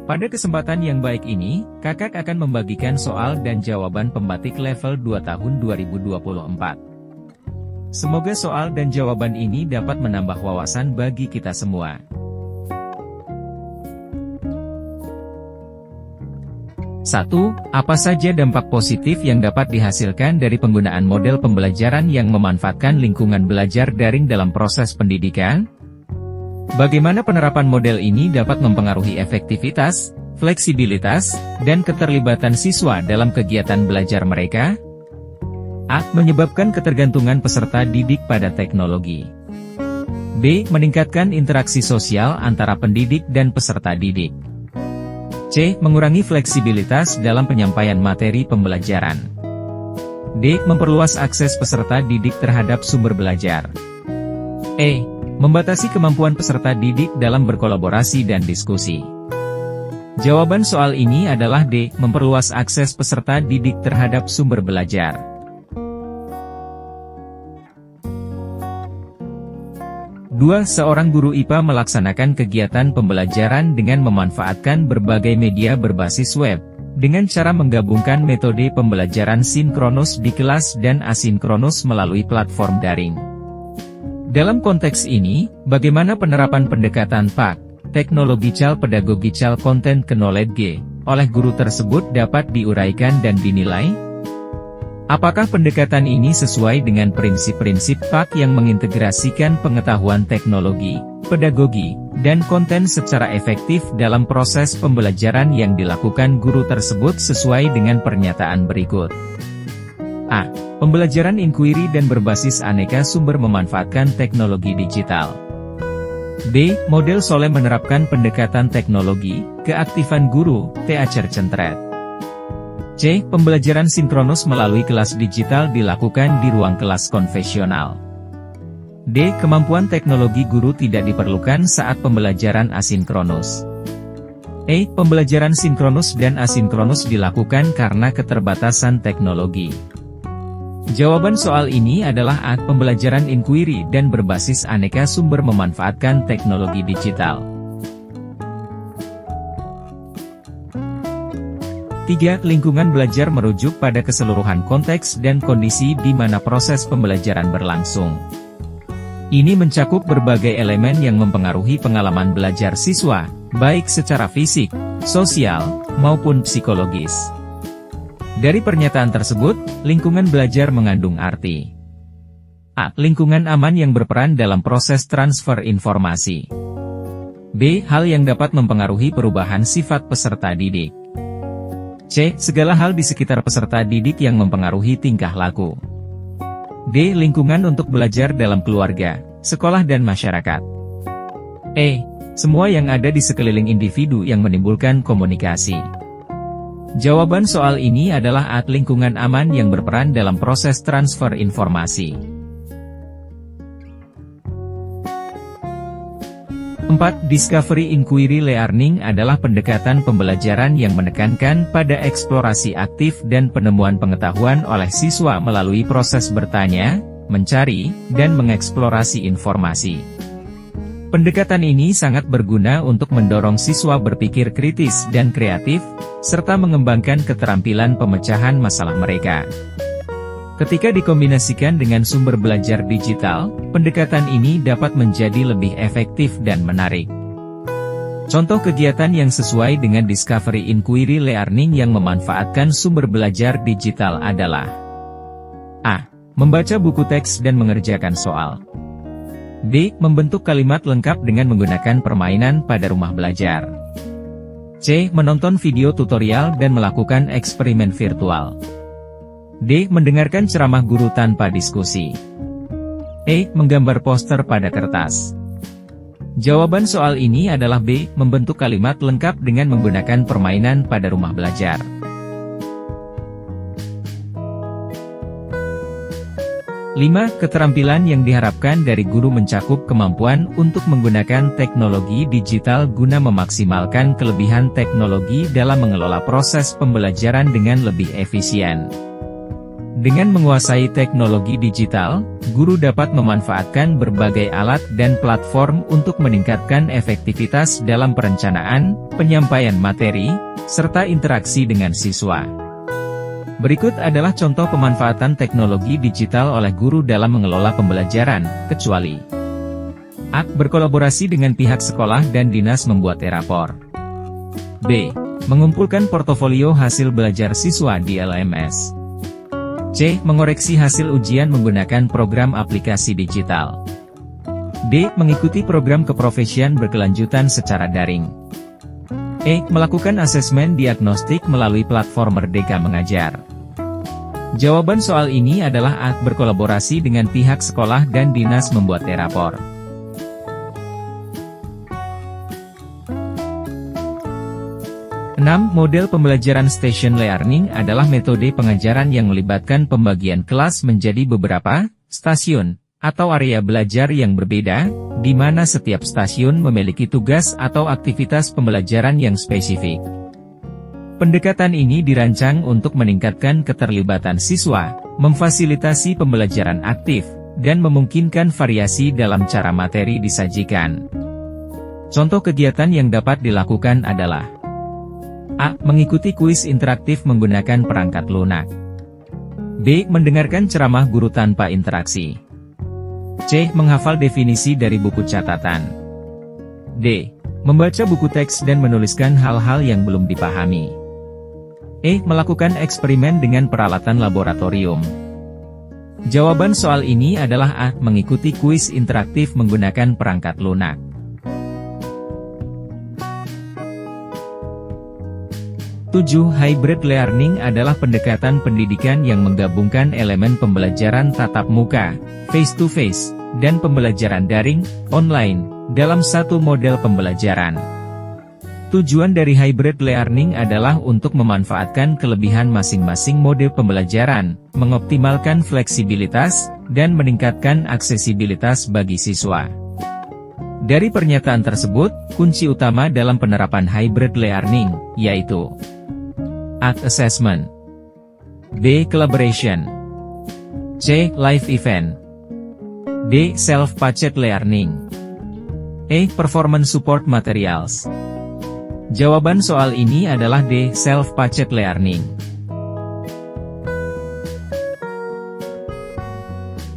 Pada kesempatan yang baik ini, Kakak akan membagikan soal dan jawaban pembatik level 2 tahun 2024. Semoga soal dan jawaban ini dapat menambah wawasan bagi kita semua. Satu, apa saja dampak positif yang dapat dihasilkan dari penggunaan model pembelajaran yang memanfaatkan lingkungan belajar daring dalam proses pendidikan? Bagaimana penerapan model ini dapat mempengaruhi efektivitas, fleksibilitas, dan keterlibatan siswa dalam kegiatan belajar mereka? A. Menyebabkan ketergantungan peserta didik pada teknologi. B. Meningkatkan interaksi sosial antara pendidik dan peserta didik. C. Mengurangi fleksibilitas dalam penyampaian materi pembelajaran. D. Memperluas akses peserta didik terhadap sumber belajar. E. Membatasi kemampuan peserta didik dalam berkolaborasi dan diskusi. Jawaban soal ini adalah D. Memperluas akses peserta didik terhadap sumber belajar. Dua, seorang guru IPA melaksanakan kegiatan pembelajaran dengan memanfaatkan berbagai media berbasis web, dengan cara menggabungkan metode pembelajaran sinkronus di kelas dan asinkronus melalui platform daring. Dalam konteks ini, bagaimana penerapan pendekatan PAK, Technological Pedagogical Content Knowledge, oleh guru tersebut dapat diuraikan dan dinilai? Apakah pendekatan ini sesuai dengan prinsip-prinsip PAK yang mengintegrasikan pengetahuan teknologi, pedagogi, dan konten secara efektif dalam proses pembelajaran yang dilakukan guru tersebut sesuai dengan pernyataan berikut? A. Pembelajaran inquiry dan berbasis aneka sumber memanfaatkan teknologi digital. B. Model SOLE menerapkan pendekatan teknologi, keaktifan guru, teacher-centered. C. Pembelajaran sinkronus melalui kelas digital dilakukan di ruang kelas konvensional. D. Kemampuan teknologi guru tidak diperlukan saat pembelajaran asinkronus. E. Pembelajaran sinkronus dan asinkronus dilakukan karena keterbatasan teknologi. Jawaban soal ini adalah A. Pembelajaran inquiry dan berbasis aneka sumber memanfaatkan teknologi digital. 3. Lingkungan belajar merujuk pada keseluruhan konteks dan kondisi di mana proses pembelajaran berlangsung. Ini mencakup berbagai elemen yang mempengaruhi pengalaman belajar siswa, baik secara fisik, sosial, maupun psikologis. Dari pernyataan tersebut, lingkungan belajar mengandung arti A. Lingkungan aman yang berperan dalam proses transfer informasi. B. Hal yang dapat mempengaruhi perubahan sifat peserta didik. C. Segala hal di sekitar peserta didik yang mempengaruhi tingkah laku. D. Lingkungan untuk belajar dalam keluarga, sekolah dan masyarakat. E. Semua yang ada di sekeliling individu yang menimbulkan komunikasi. Jawaban soal ini adalah A. Lingkungan aman yang berperan dalam proses transfer informasi. 4. Discovery Inquiry Learning adalah pendekatan pembelajaran yang menekankan pada eksplorasi aktif dan penemuan pengetahuan oleh siswa melalui proses bertanya, mencari, dan mengeksplorasi informasi. Pendekatan ini sangat berguna untuk mendorong siswa berpikir kritis dan kreatif, serta mengembangkan keterampilan pemecahan masalah mereka. Ketika dikombinasikan dengan sumber belajar digital, pendekatan ini dapat menjadi lebih efektif dan menarik. Contoh kegiatan yang sesuai dengan Discovery Inquiry Learning yang memanfaatkan sumber belajar digital adalah A. Membaca buku teks dan mengerjakan soal. B. Membentuk kalimat lengkap dengan menggunakan permainan pada rumah belajar. C. Menonton video tutorial dan melakukan eksperimen virtual. D. Mendengarkan ceramah guru tanpa diskusi. E. Menggambar poster pada kertas. Jawaban soal ini adalah B. Membentuk kalimat lengkap dengan menggunakan permainan pada rumah belajar. 5. Keterampilan yang diharapkan dari guru mencakup kemampuan untuk menggunakan teknologi digital guna memaksimalkan kelebihan teknologi dalam mengelola proses pembelajaran dengan lebih efisien. Dengan menguasai teknologi digital, guru dapat memanfaatkan berbagai alat dan platform untuk meningkatkan efektivitas dalam perencanaan, penyampaian materi, serta interaksi dengan siswa. Berikut adalah contoh pemanfaatan teknologi digital oleh guru dalam mengelola pembelajaran, kecuali A. Berkolaborasi dengan pihak sekolah dan dinas membuat e-rapor. B. Mengumpulkan portofolio hasil belajar siswa di LMS. C. Mengoreksi hasil ujian menggunakan program aplikasi digital. D. Mengikuti program keprofesian berkelanjutan secara daring. E. Melakukan asesmen diagnostik melalui platform Merdeka Mengajar. Jawaban soal ini adalah A. Berkolaborasi dengan pihak sekolah dan dinas membuat e-rapor. Model pembelajaran station learning adalah metode pengajaran yang melibatkan pembagian kelas menjadi beberapa stasiun atau area belajar yang berbeda, di mana setiap stasiun memiliki tugas atau aktivitas pembelajaran yang spesifik. Pendekatan ini dirancang untuk meningkatkan keterlibatan siswa, memfasilitasi pembelajaran aktif, dan memungkinkan variasi dalam cara materi disajikan. Contoh kegiatan yang dapat dilakukan adalah A. Mengikuti kuis interaktif menggunakan perangkat lunak. B. Mendengarkan ceramah guru tanpa interaksi. C. Menghafal definisi dari buku catatan. D. Membaca buku teks dan menuliskan hal-hal yang belum dipahami. E. Melakukan eksperimen dengan peralatan laboratorium. Jawaban soal ini adalah A. Mengikuti kuis interaktif menggunakan perangkat lunak. 7. Hybrid learning adalah pendekatan pendidikan yang menggabungkan elemen pembelajaran tatap muka, face-to-face, dan pembelajaran daring, online, dalam satu model pembelajaran. Tujuan dari hybrid learning adalah untuk memanfaatkan kelebihan masing-masing mode pembelajaran, mengoptimalkan fleksibilitas, dan meningkatkan aksesibilitas bagi siswa. Dari pernyataan tersebut, kunci utama dalam penerapan hybrid learning, yaitu A. Assessment. B. Collaboration. C. Live event. D. Self-paced learning. E. Performance support materials. Jawaban soal ini adalah D. Self-paced learning.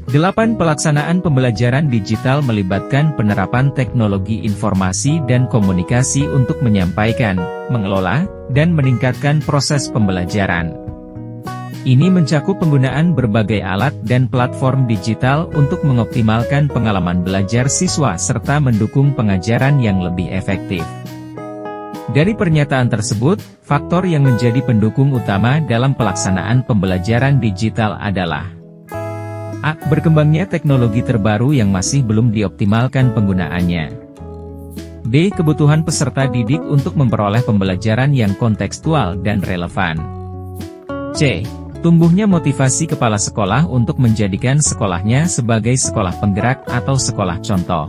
8. Pelaksanaan pembelajaran digital melibatkan penerapan teknologi informasi dan komunikasi untuk menyampaikan, mengelola, dan meningkatkan proses pembelajaran. Ini mencakup penggunaan berbagai alat dan platform digital untuk mengoptimalkan pengalaman belajar siswa serta mendukung pengajaran yang lebih efektif. Dari pernyataan tersebut, faktor yang menjadi pendukung utama dalam pelaksanaan pembelajaran digital adalah A. Berkembangnya teknologi terbaru yang masih belum dioptimalkan penggunaannya. B. Kebutuhan peserta didik untuk memperoleh pembelajaran yang kontekstual dan relevan. C. Tumbuhnya motivasi kepala sekolah untuk menjadikan sekolahnya sebagai sekolah penggerak atau sekolah contoh.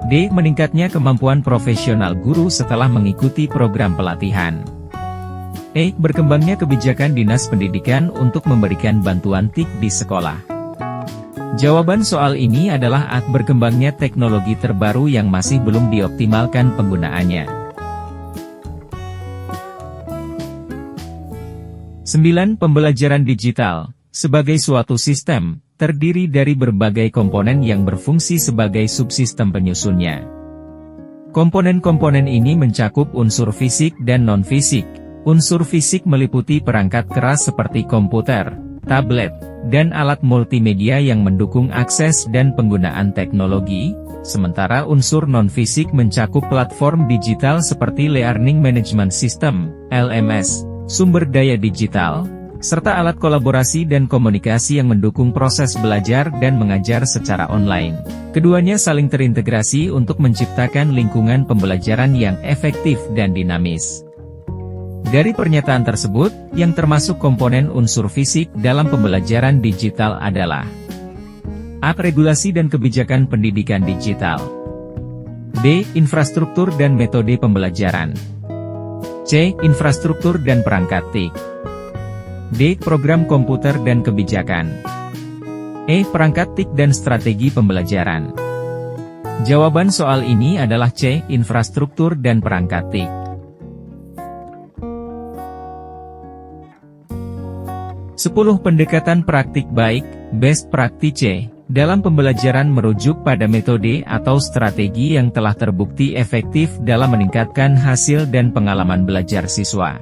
D. Meningkatnya kemampuan profesional guru setelah mengikuti program pelatihan. E. Berkembangnya kebijakan dinas pendidikan untuk memberikan bantuan TIK di sekolah. Jawaban soal ini adalah A. Berkembangnya teknologi terbaru yang masih belum dioptimalkan penggunaannya. 9. Pembelajaran digital, sebagai suatu sistem, terdiri dari berbagai komponen yang berfungsi sebagai subsistem penyusunnya. Komponen-komponen ini mencakup unsur fisik dan non-fisik. Unsur fisik meliputi perangkat keras seperti komputer, tablet, dan alat multimedia yang mendukung akses dan penggunaan teknologi, sementara unsur non-fisik mencakup platform digital seperti Learning Management System, LMS, sumber daya digital, serta alat kolaborasi dan komunikasi yang mendukung proses belajar dan mengajar secara online. Keduanya saling terintegrasi untuk menciptakan lingkungan pembelajaran yang efektif dan dinamis. Dari pernyataan tersebut, yang termasuk komponen unsur fisik dalam pembelajaran digital adalah A. Regulasi dan kebijakan pendidikan digital. B. Infrastruktur dan metode pembelajaran. C. Infrastruktur dan perangkat TIK. D. Program komputer dan kebijakan. E. Perangkat TIK dan strategi pembelajaran. Jawaban soal ini adalah C. Infrastruktur dan perangkat TIK. 10 pendekatan praktik baik, best practice, dalam pembelajaran merujuk pada metode atau strategi yang telah terbukti efektif dalam meningkatkan hasil dan pengalaman belajar siswa.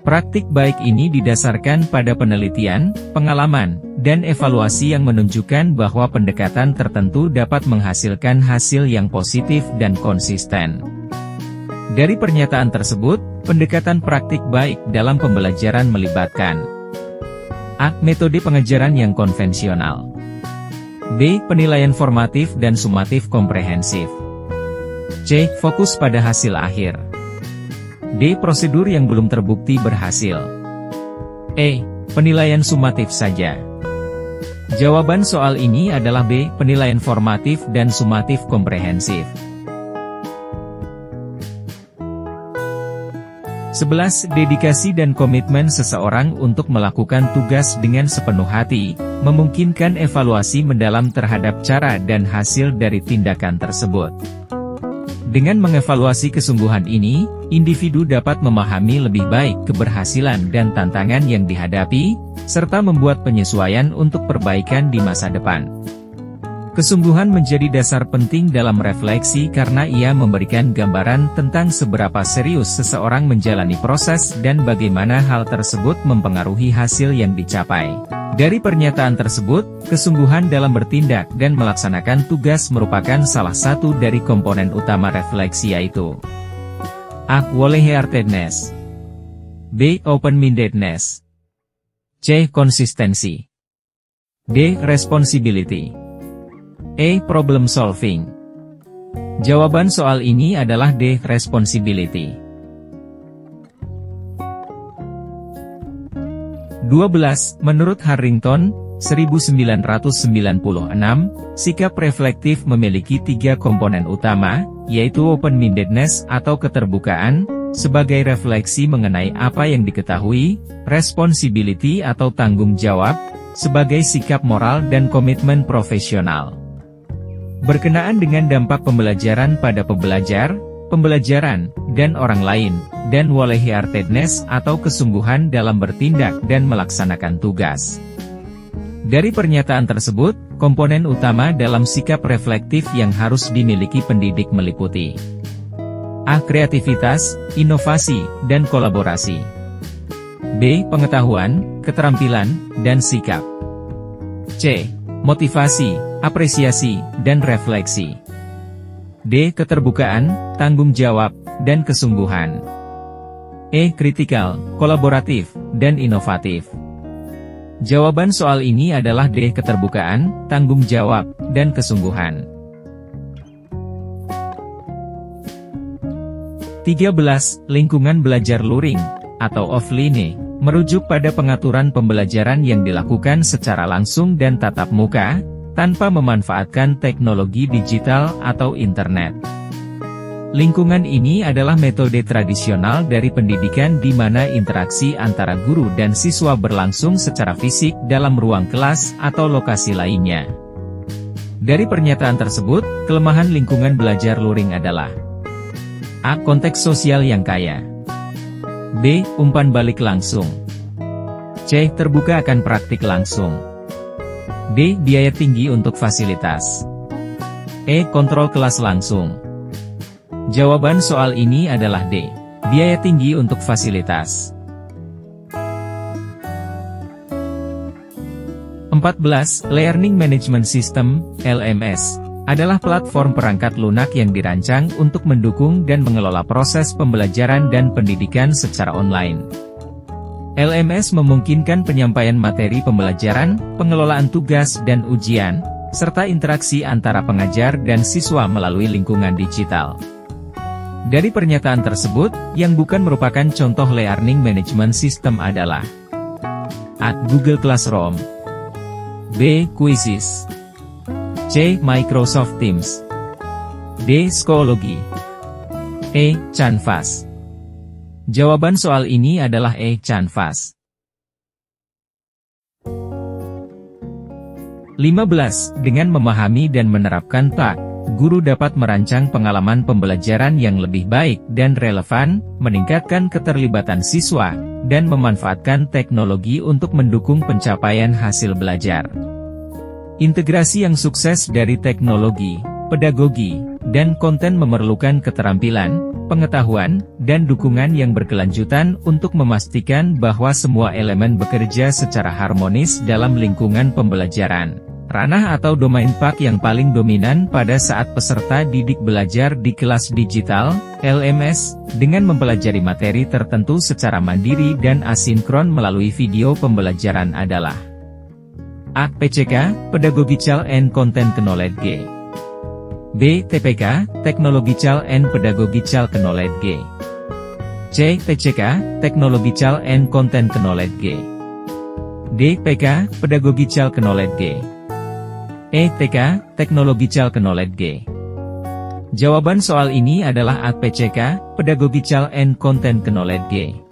Praktik baik ini didasarkan pada penelitian, pengalaman, dan evaluasi yang menunjukkan bahwa pendekatan tertentu dapat menghasilkan hasil yang positif dan konsisten. Dari pernyataan tersebut, pendekatan praktik baik dalam pembelajaran melibatkan A. Metode pengajaran yang konvensional. B. Penilaian formatif dan sumatif komprehensif. C. Fokus pada hasil akhir. D. Prosedur yang belum terbukti berhasil. E. Penilaian sumatif saja. Jawaban soal ini adalah B. Penilaian formatif dan sumatif komprehensif. 11. Dedikasi dan komitmen seseorang untuk melakukan tugas dengan sepenuh hati, memungkinkan evaluasi mendalam terhadap cara dan hasil dari tindakan tersebut. Dengan mengevaluasi kesungguhan ini, individu dapat memahami lebih baik keberhasilan dan tantangan yang dihadapi, serta membuat penyesuaian untuk perbaikan di masa depan. Kesungguhan menjadi dasar penting dalam refleksi karena ia memberikan gambaran tentang seberapa serius seseorang menjalani proses dan bagaimana hal tersebut mempengaruhi hasil yang dicapai. Dari pernyataan tersebut, kesungguhan dalam bertindak dan melaksanakan tugas merupakan salah satu dari komponen utama refleksi yaitu A. Wholeheartedness. B. Open-mindedness. C. Konsistensi. D. Responsibility. E. Problem solving. Jawaban soal ini adalah D. Responsibility. 12. Menurut Harrington, 1996, sikap reflektif memiliki 3 komponen utama, yaitu open-mindedness atau keterbukaan, sebagai refleksi mengenai apa yang diketahui, responsibility atau tanggung jawab, sebagai sikap moral dan komitmen profesional. Berkenaan dengan dampak pembelajaran pada pembelajar, pembelajaran, dan orang lain, dan wholeheartedness atau kesungguhan dalam bertindak dan melaksanakan tugas. Dari pernyataan tersebut, komponen utama dalam sikap reflektif yang harus dimiliki pendidik meliputi A. Kreativitas, inovasi, dan kolaborasi. B. Pengetahuan, keterampilan, dan sikap. C. Motivasi, apresiasi, dan refleksi. D. Keterbukaan, tanggung jawab, dan kesungguhan. E. Kritikal, kolaboratif, dan inovatif. Jawaban soal ini adalah D. Keterbukaan, tanggung jawab, dan kesungguhan. 13. Lingkungan belajar luring, atau offline, merujuk pada pengaturan pembelajaran yang dilakukan secara langsung dan tatap muka, tanpa memanfaatkan teknologi digital atau internet. Lingkungan ini adalah metode tradisional dari pendidikan di mana interaksi antara guru dan siswa berlangsung secara fisik dalam ruang kelas atau lokasi lainnya. Dari pernyataan tersebut, kelemahan lingkungan belajar luring adalah A. Konteks sosial yang kaya. B. Umpan balik langsung. C. Terbuka akan praktik langsung. D. Biaya tinggi untuk fasilitas. E. Kontrol kelas langsung. Jawaban soal ini adalah D. Biaya tinggi untuk fasilitas. 14. Learning Management System, LMS, adalah platform perangkat lunak yang dirancang untuk mendukung dan mengelola proses pembelajaran dan pendidikan secara online. LMS memungkinkan penyampaian materi pembelajaran, pengelolaan tugas dan ujian, serta interaksi antara pengajar dan siswa melalui lingkungan digital. Dari pernyataan tersebut, yang bukan merupakan contoh learning management system adalah A. Google Classroom. B. Quizzes. C. Microsoft Teams. D. Schoology. E. Canvas. Jawaban soal ini adalah E. Canvas. 15. Dengan memahami dan menerapkan TAK, guru dapat merancang pengalaman pembelajaran yang lebih baik dan relevan, meningkatkan keterlibatan siswa, dan memanfaatkan teknologi untuk mendukung pencapaian hasil belajar. Integrasi yang sukses dari teknologi, pedagogi, dan konten memerlukan keterampilan, pengetahuan, dan dukungan yang berkelanjutan untuk memastikan bahwa semua elemen bekerja secara harmonis dalam lingkungan pembelajaran. Ranah atau domain PAK yang paling dominan pada saat peserta didik belajar di kelas digital, LMS, dengan mempelajari materi tertentu secara mandiri dan asinkron melalui video pembelajaran adalah A. PCK, Pedagogical and Content Knowledge. B. TPK, Technological and Pedagogical Knowledge. C. TCK, Technological and Content Knowledge. D. PK, Pedagogical Knowledge. E. TK, Technological Knowledge. Jawaban soal ini adalah A. PCK, Pedagogical and Content Knowledge.